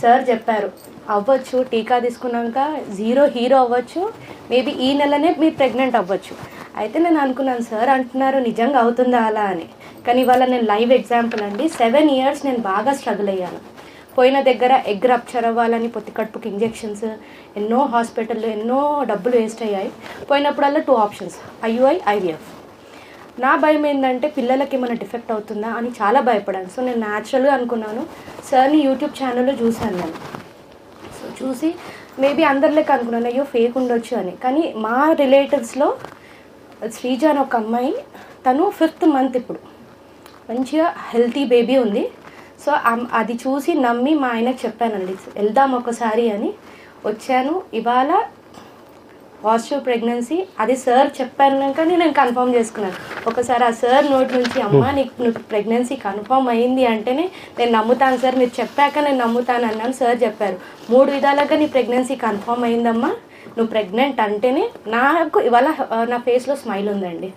Sir చెప్పారు అవ్వచ్చు, టీకా తీసుకున్నాక హీరో అవ్వచ్చు, మేబీ ఈ నెలనే మీరు ప్రెగ్నెంట్ అవ్వచ్చు. అయితే నేను అనుకున్నాను సార్ అంటున్నారు నిజంగా అవుతుందా అలా అని. కానీ ఇవాళ నేను లైవ్ ఎగ్జాంపుల్ అండి. 7 years నేను బాగా స్ట్రగుల్ అయ్యాను. పోయిన దగ్గర ఎగ్ రప్చర్ అవ్వాలని పొత్తి కడుపుకి ఇంజెక్షన్స్, ఎన్నో హాస్పిటల్లో ఎన్నో డబ్బులు వేస్ట్ అయ్యాయి. పోయినప్పుడల్లా 2 ఆప్షన్స్, IUI, IVF. నా భయం ఏంటంటే పిల్లలకి ఏమైనా డిఫెక్ట్ అవుతుందా అని చాలా భయపడాను. సో నేను న్యాచురల్గా అనుకున్నాను. సార్ని యూట్యూబ్ ఛానల్లో చూశాను నేను. సో చూసి మేబీ అందరిలోకి అనుకున్నాను అయ్యో ఫేక్ ఉండొచ్చు అని. కానీ మా రిలేటివ్స్లో శ్రీజ అని ఒక అమ్మాయి, తను 5th month ఇప్పుడు మంచిగా హెల్తీ బేబీ ఉంది. సో అది చూసి నమ్మి మా ఆయనకు చెప్పానండి వెళ్దాం ఒకసారి అని. వచ్చాను. ఇవాళ పాజిటివ్ ప్రెగ్నెన్సీ. అది సార్ చెప్పాను కానీ నేను కన్ఫర్మ్ చేసుకున్నాను. ఒకసారి ఆ సార్ నోటి నుంచి అమ్మ నీకు ప్రెగ్నెన్సీ కన్ఫర్మ్ అయింది అంటేనే నేను నమ్ముతాను సార్, మీరు చెప్పాక నేను నమ్ముతాను అన్నాను. సార్ చెప్పారు 3 విధాలుగా నీ ప్రెగ్నెన్సీ కన్ఫర్మ్ అయిందమ్మా, నువ్వు ప్రెగ్నెంట్ అంటేనే. నాకు ఇవాళ నా ఫేస్లో స్మైల్ ఉందండి.